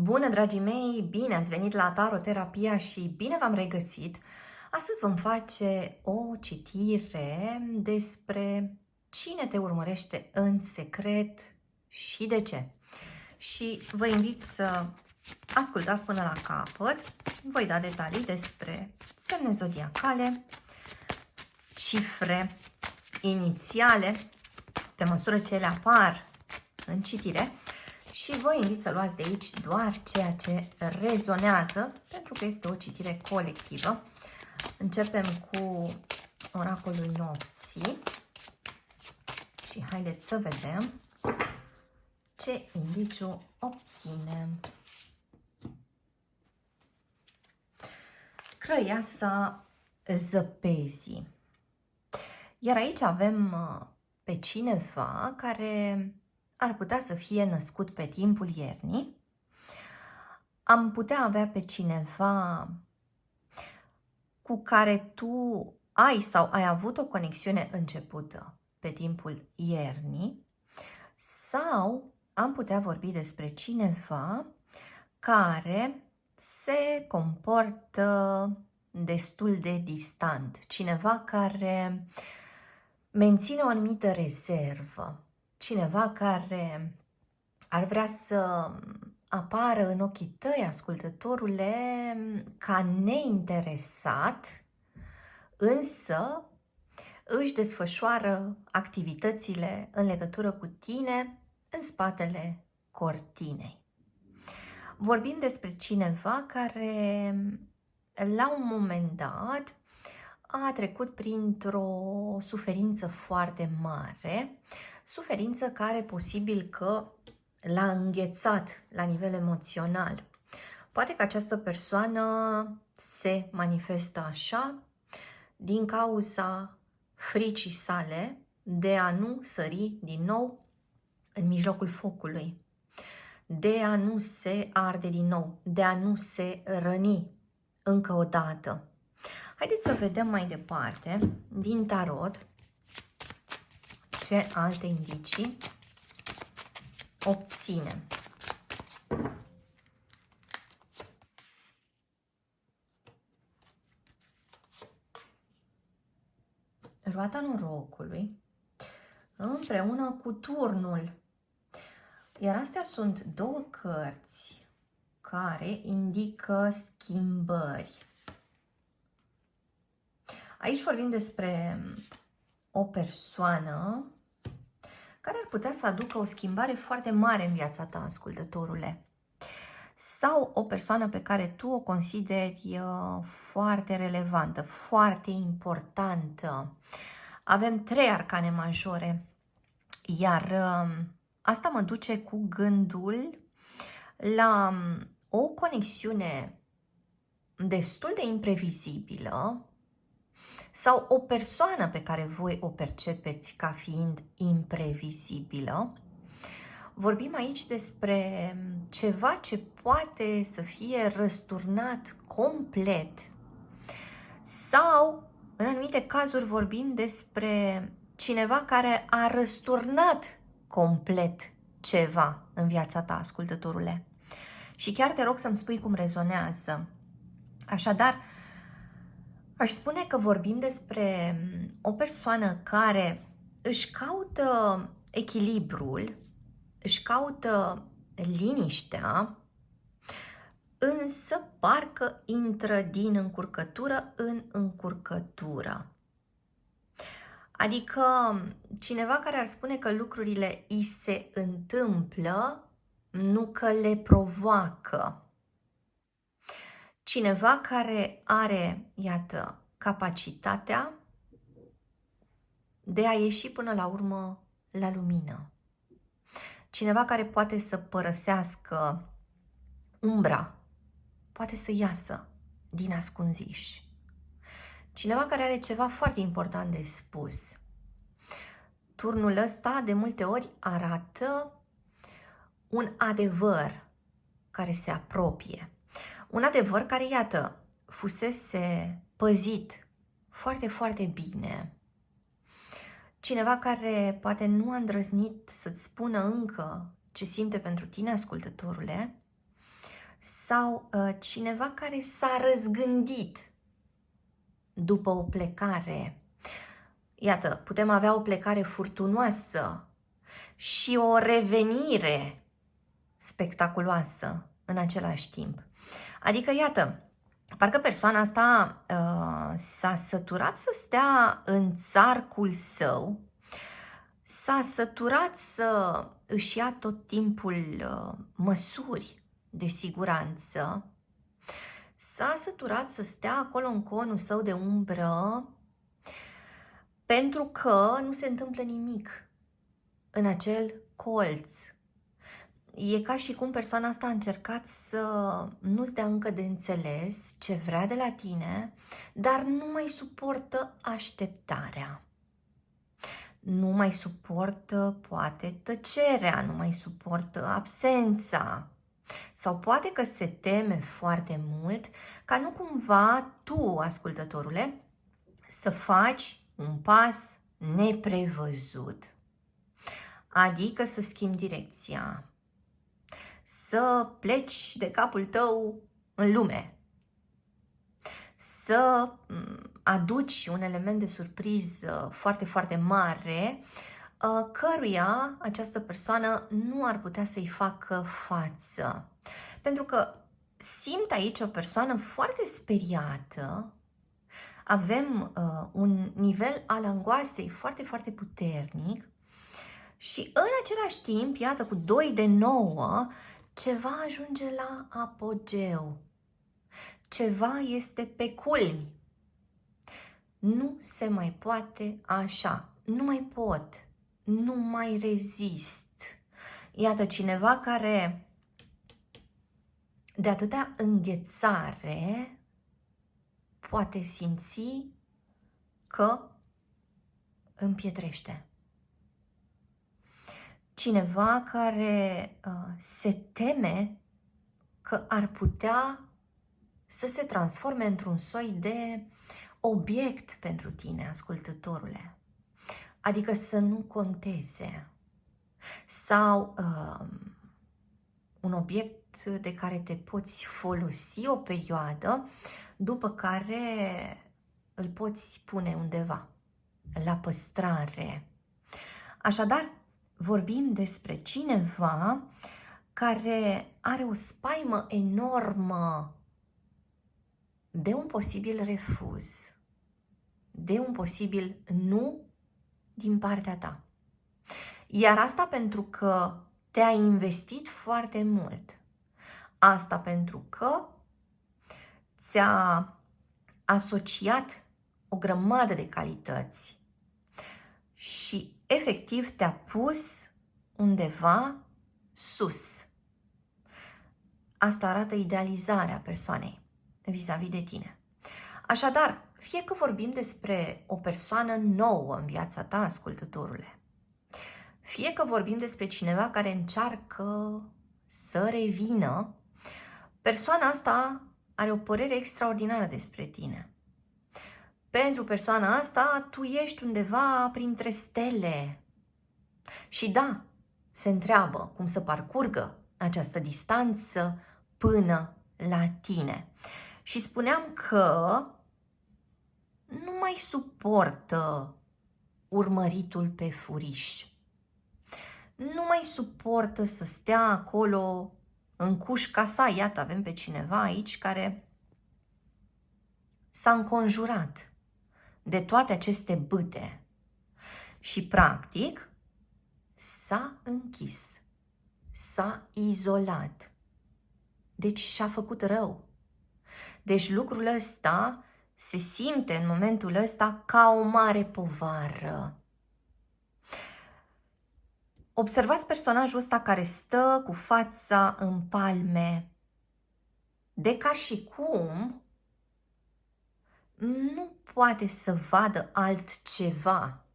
Bună, dragii mei! Bine ați venit la Taroterapia și bine v-am regăsit! Astăzi vom face o citire despre cine te urmărește în secret și de ce. Și vă invit să ascultați până la capăt. Voi da detalii despre semne zodiacale, cifre inițiale, pe măsură ce le apar în citire. Și vă invit să luați de aici doar ceea ce rezonează, pentru că este o citire colectivă. Începem cu oracolul nopții și haideți să vedem ce indiciu obținem. Crăiasa zăpezii. Iar aici avem pe cineva care ar putea să fie născut pe timpul iernii. Am putea avea pe cineva cu care tu ai sau ai avut o conexiune începută pe timpul iernii, sau am putea vorbi despre cineva care se comportă destul de distant, cineva care menține o anumită rezervă, cineva care ar vrea să apară în ochii tăi, ascultătorule, ca neinteresat, însă își desfășoară activitățile în legătură cu tine în spatele cortinei. Vorbim despre cineva care la un moment dat a trecut printr-o suferință foarte mare, suferință care posibil că l-a înghețat la nivel emoțional. Poate că această persoană se manifestă așa din cauza fricii sale de a nu sări din nou în mijlocul focului, de a nu se arde din nou, de a nu se răni încă o dată. Haideți să vedem mai departe din tarot ce alte indicii obținem. Roata norocului împreună cu turnul. Iar astea sunt două cărți care indică schimbări. Aici vorbim despre o persoană care ar putea să aducă o schimbare foarte mare în viața ta, ascultătorule. Sau o persoană pe care tu o consideri foarte relevantă, foarte importantă. Avem 3 arcane majore, iar asta mă duce cu gândul la o conexiune destul de imprevizibilă sau o persoană pe care voi o percepeți ca fiind imprevizibilă. Vorbim aici despre ceva ce poate să fie răsturnat complet sau, în anumite cazuri, vorbim despre cineva care a răsturnat complet ceva în viața ta, ascultătorule. Și chiar te rog să-mi spui cum rezonează. Așadar, aș spune că vorbim despre o persoană care își caută echilibrul, își caută liniștea, însă parcă intră din încurcătură în încurcătură. Adică cineva care ar spune că lucrurile îi se întâmplă, nu că le provoacă. Cineva care are, iată, capacitatea de a ieși până la urmă la lumină. Cineva care poate să părăsească umbra, poate să iasă din ascunziș. Cineva care are ceva foarte important de spus. Turnul ăsta de multe ori arată un adevăr care se apropie. Un adevăr care, iată, fusese păzit foarte, foarte bine. Cineva care poate nu a îndrăznit să-ți spună încă ce simte pentru tine, ascultătorule, sau cineva care s-a răzgândit după o plecare. Iată, putem avea o plecare furtunoasă și o revenire spectaculoasă în același timp. Adică, iată, parcă persoana asta s-a săturat să stea în țarcul său, s-a săturat să își ia tot timpul măsuri de siguranță, s-a săturat să stea acolo în conul său de umbră, pentru că nu se întâmplă nimic în acel colț. E ca și cum persoana asta a încercat să nu-ți dea încă de înțeles ce vrea de la tine, dar nu mai suportă așteptarea. Nu mai suportă, poate, tăcerea, nu mai suportă absența. Sau poate că se teme foarte mult ca nu cumva tu, ascultătorule, să faci un pas neprevăzut. Adică să schimbi direcția, să pleci de capul tău în lume, să aduci un element de surpriză foarte, foarte mare, căruia această persoană nu ar putea să-i facă față. Pentru că simt aici o persoană foarte speriată, avem un nivel al angoasei foarte, foarte puternic și în același timp, iată, cu 2 de 9, ceva ajunge la apogeu. Ceva este pe culmi. Nu se mai poate așa. Nu mai pot. Nu mai rezist. Iată, cineva care de atâta înghețare poate simți că împietrește. Cineva care se teme că ar putea să se transforme într-un soi de obiect pentru tine, ascultătorule. Adică să nu conteze. Sau un obiect de care te poți folosi o perioadă, după care îl poți pune undeva, la păstrare. Așadar, vorbim despre cineva care are o spaimă enormă de un posibil refuz, de un posibil nu din partea ta. Iar asta pentru că te-ai investit foarte mult. Asta pentru că ți-a asociat o grămadă de calități și efectiv te-a pus undeva sus. Asta arată idealizarea persoanei vis-a-vis de tine. Așadar, fie că vorbim despre o persoană nouă în viața ta, ascultătorule, fie că vorbim despre cineva care încearcă să revină, persoana asta are o părere extraordinară despre tine. Pentru persoana asta, tu ești undeva printre stele. Și da, se întreabă cum să parcurgă această distanță până la tine. Și spuneam că nu mai suportă urmăritul pe furiș. Nu mai suportă să stea acolo în cușca sa. Iată, avem pe cineva aici care s-a înconjurat de toate aceste bâte și, practic, s-a închis, s-a izolat. Deci și-a făcut rău. Deci lucrul ăsta se simte în momentul ăsta ca o mare povară. Observați personajul ăsta care stă cu fața în palme, de ca și cum nu poate să vadă altceva.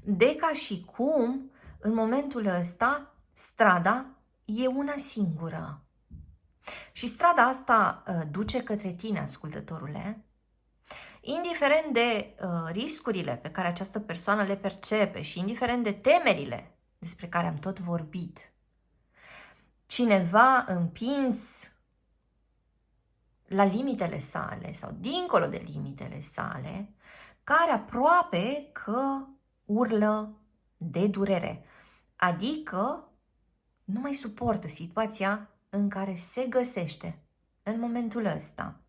De ca și cum, în momentul ăsta, strada e una singură. Și strada asta duce către tine, ascultătorule, indiferent de riscurile pe care această persoană le percepe și indiferent de temerile despre care am tot vorbit. cineva împins la limitele sale sau dincolo de limitele sale, care aproape că urlă de durere, adică nu mai suportă situația în care se găsește în momentul ăsta.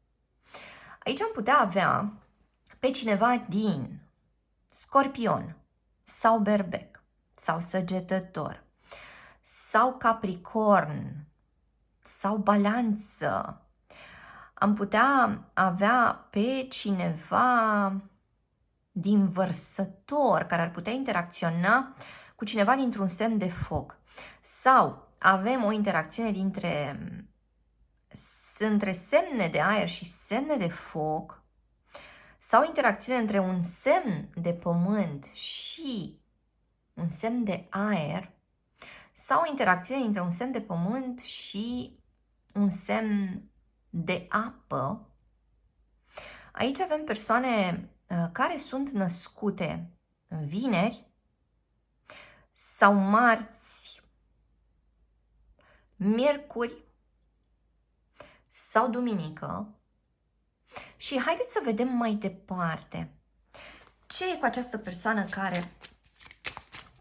Aici am putea avea pe cineva din Scorpion sau Berbec sau Săgetător sau Capricorn sau Balanță. Am putea avea pe cineva din Vărsător care ar putea interacționa cu cineva dintr-un semn de foc. Sau avem o interacțiune între semne de aer și semne de foc, sau interacțiune între un semn de pământ și un semn de aer, sau interacțiune între un semn de pământ și un semn de apă. Aici avem persoane care sunt născute în vineri sau marți, miercuri sau duminică. Și haideți să vedem mai departe ce e cu această persoană care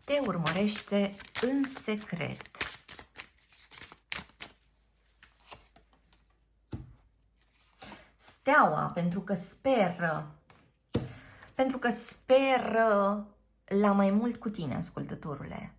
te urmărește în secret. Steaua, pentru că speră la mai mult cu tine, ascultătorule.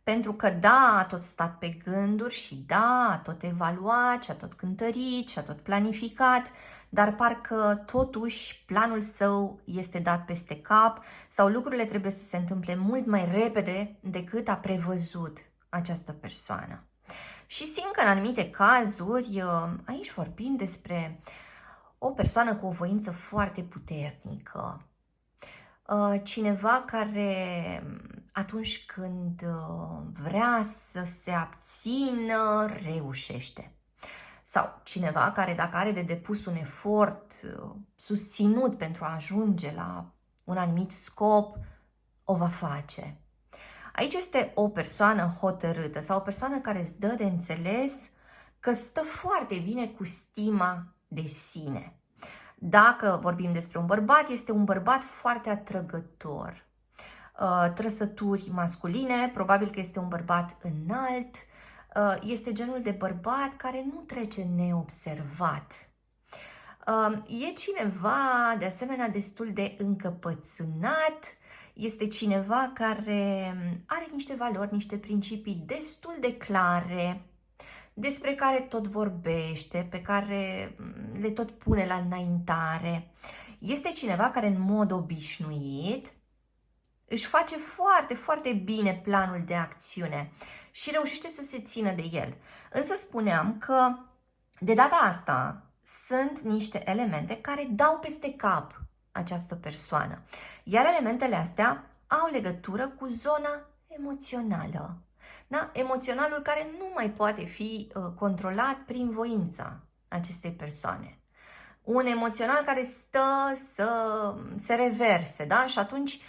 Pentru că da, a tot stat pe gânduri și da, a tot evaluat și a tot cântărit și a tot planificat, dar parcă totuși planul său este dat peste cap sau lucrurile trebuie să se întâmple mult mai repede decât a prevăzut această persoană. Și simt că în anumite cazuri, aici vorbim despre o persoană cu o voință foarte puternică, cineva care atunci când vrea să se abțină, reușește. Sau cineva care dacă are de depus un efort susținut pentru a ajunge la un anumit scop, o va face. Aici este o persoană hotărâtă sau o persoană care îți dă de înțeles că stă foarte bine cu stima de sine. Dacă vorbim despre un bărbat, este un bărbat foarte atrăgător. Trăsături masculine, probabil că este un bărbat înalt, este genul de bărbat care nu trece neobservat. E cineva, de asemenea, destul de încăpățânat, este cineva care are niște valori, niște principii destul de clare, despre care tot vorbește, pe care le tot pune la înaintare. Este cineva care în mod obișnuit își face foarte, foarte bine planul de acțiune și reușește să se țină de el. Însă spuneam că de data asta sunt niște elemente care dau peste cap această persoană. Iar elementele astea au legătură cu zona emoțională. Da? Emoționalul care nu mai poate fi controlat prin voința acestei persoane. Un emoțional care stă să se reverse, da? Și atunci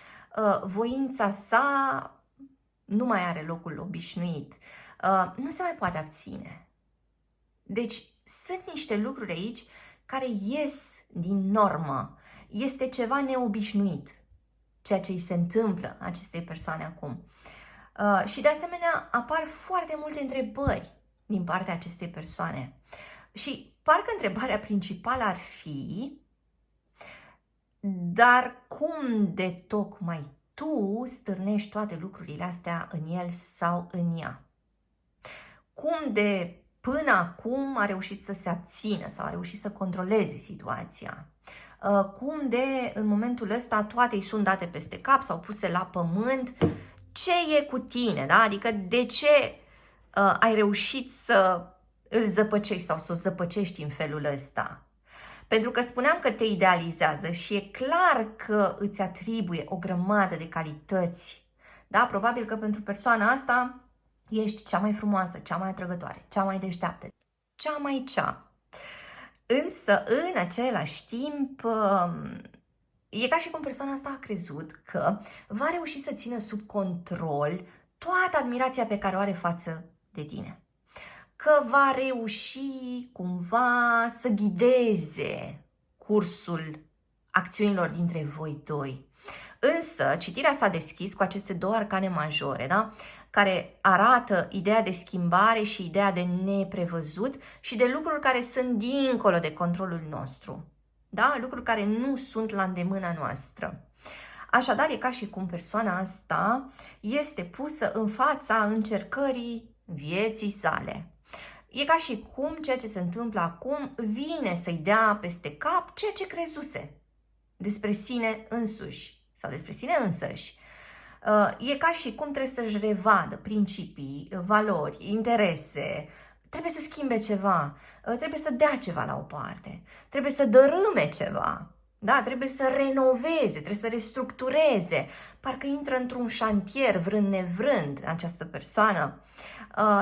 voința sa nu mai are locul obișnuit. Nu se mai poate abține. Deci sunt niște lucruri aici care ies din normă. Este ceva neobișnuit, ceea ce îi se întâmplă acestei persoane acum. Și de asemenea apar foarte multe întrebări din partea acestei persoane. Și parcă întrebarea principală ar fi: dar cum de tocmai tu stârnești toate lucrurile astea în el sau în ea? Cum de până acum a reușit să se abțină sau a reușit să controleze situația? Cum de în momentul ăsta toate îi sunt date peste cap sau puse la pământ? Ce e cu tine? Da? Adică de ce ai reușit să îl zăpăcești sau să o zăpăcești în felul ăsta? Pentru că spuneam că te idealizează și e clar că îți atribuie o grămadă de calități. Da? Probabil că pentru persoana asta ești cea mai frumoasă, cea mai atrăgătoare, cea mai deșteaptă, cea mai cea. Însă, în același timp, e ca și cum persoana asta a crezut că va reuși să țină sub control toată admirația pe care o are față de tine. că va reuși cumva să ghideze cursul acțiunilor dintre voi doi. Însă, citirea s-a deschis cu aceste două arcane majore, da? Care arată ideea de schimbare și ideea de neprevăzut și de lucruri care sunt dincolo de controlul nostru. Da? Lucruri care nu sunt la îndemâna noastră. Așadar, e ca și cum persoana asta este pusă în fața încercării vieții sale. E ca și cum ceea ce se întâmplă acum vine să-i dea peste cap ceea ce crezuse despre sine însuși sau despre sine însăși. E ca și cum trebuie să-și revadă principii, valori, interese, trebuie să schimbe ceva, trebuie să dea ceva la o parte, trebuie să dărâme ceva, da? Trebuie să renoveze, trebuie să restructureze, parcă intră într-un șantier vrând nevrând această persoană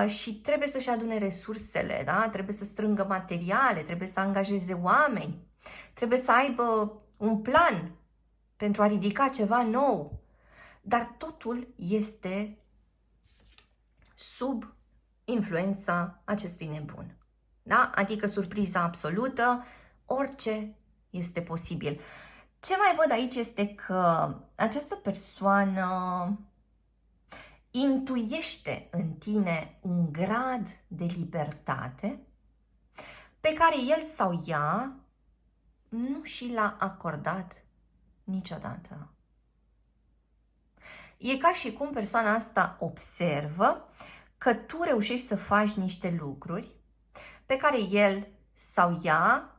și trebuie să-și adune resursele, da? Trebuie să strângă materiale, trebuie să angajeze oameni, trebuie să aibă un plan pentru a ridica ceva nou. Dar totul este sub influența acestui nebun. Da? Adică surpriza absolută, orice este posibil. Ce mai văd aici este că această persoană intuiește în tine un grad de libertate pe care el sau ea nu și l-a acordat niciodată. E ca și cum persoana asta observă că tu reușești să faci niște lucruri pe care el sau ea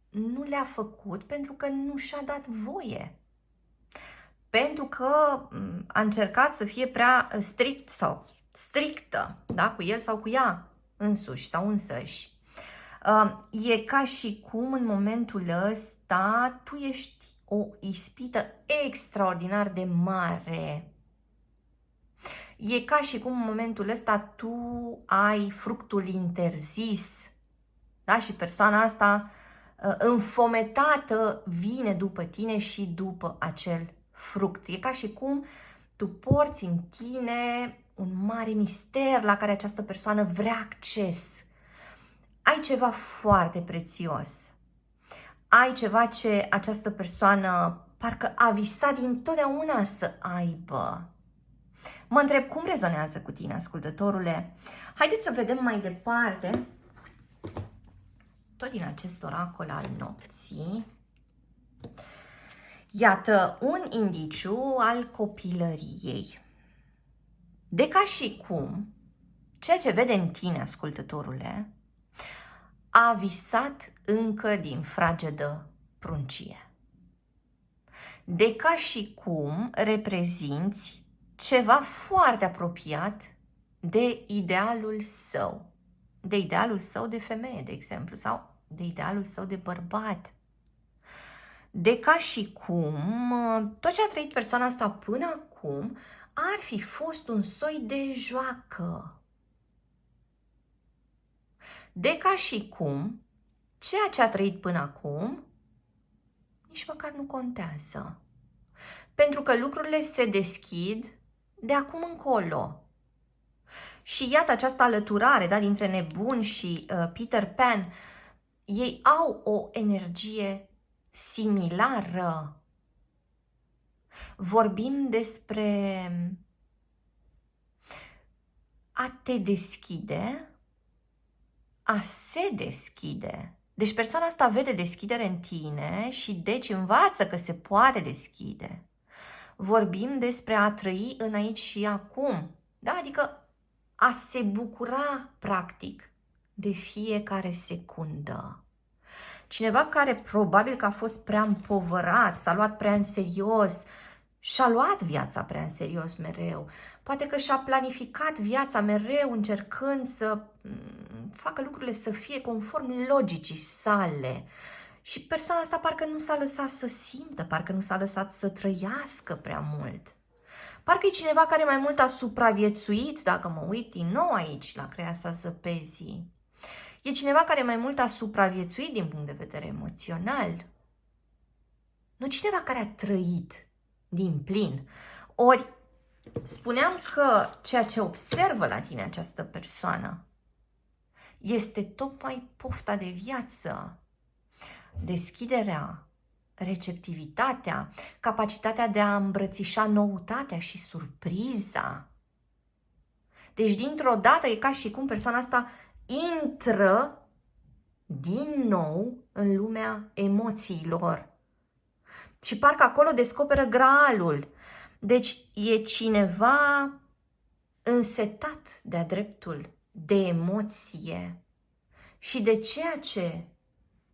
nu le-a făcut pentru că nu și-a dat voie. Pentru că a încercat să fie prea strict sau strictă, da? Cu el sau cu ea însuși sau însăși. E ca și cum în momentul ăsta tu ești o ispită extraordinar de mare. E ca și cum în momentul ăsta tu ai fructul interzis, da? Și persoana asta înfometată vine după tine și după acel fruct. E ca și cum tu porți în tine un mare mister la care această persoană vrea acces. Ai ceva foarte prețios. Ai ceva ce această persoană parcă a visat dintotdeauna să aibă. Mă întreb cum rezonează cu tine, ascultătorule. Haideți să vedem mai departe, tot din acest oracol al nopții. Iată, un indiciu al copilăriei. De ca și cum, ceea ce vede în tine, ascultătorule, a visat încă din fragedă pruncie. De ca și cum reprezinți ceva foarte apropiat de idealul său. De idealul său de femeie, de exemplu, sau de idealul său de bărbat. De ca și cum tot ce a trăit persoana asta până acum ar fi fost un soi de joacă. De ca și cum ceea ce a trăit până acum nici măcar nu contează. Pentru că lucrurile se deschid de acum încolo. Și iată această alăturare, da, dintre nebun și Peter Pan, ei au o energie similară. Vorbim despre a te deschide, a se deschide. Deci persoana asta vede deschidere în tine și deci învață că se poate deschide. Vorbim despre a trăi în aici și acum, da? Adică a se bucura, practic, de fiecare secundă. Cineva care probabil că a fost prea împovărat, s-a luat prea în serios, și-a luat viața prea în serios mereu. Poate că și-a planificat viața mereu încercând să facă lucrurile să fie conform logicii sale. Și persoana asta parcă nu s-a lăsat să simtă, parcă nu s-a lăsat să trăiască prea mult. Parcă e cineva care mai mult a supraviețuit, dacă mă uit din nou aici la creasa zăpezii. E cineva care mai mult a supraviețuit din punct de vedere emoțional. Nu cineva care a trăit din plin. Ori spuneam că ceea ce observă la tine această persoană este tocmai pofta de viață, deschiderea, receptivitatea, capacitatea de a îmbrățișa noutatea și surpriza. Deci, dintr-o dată, e ca și cum persoana asta intră din nou în lumea emoțiilor. Și parcă acolo descoperă graalul. Deci, e cineva însetat de-a dreptul de emoție și de ceea ce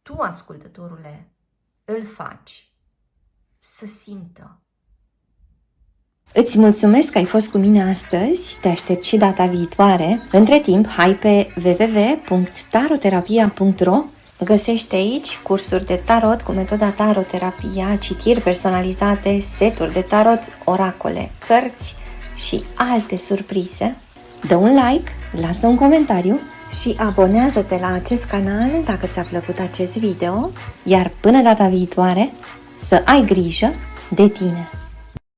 tu, ascultătorule, îl faci să simtă. Îți mulțumesc că ai fost cu mine astăzi, te aștept și data viitoare. Între timp, hai pe www.taroterapia.ro. Găsești aici cursuri de tarot cu metoda taroterapia, citiri personalizate, seturi de tarot, oracole, cărți și alte surprize. Dă un like, lasă un comentariu și abonează-te la acest canal dacă ți-a plăcut acest video, iar până data viitoare să ai grijă de tine!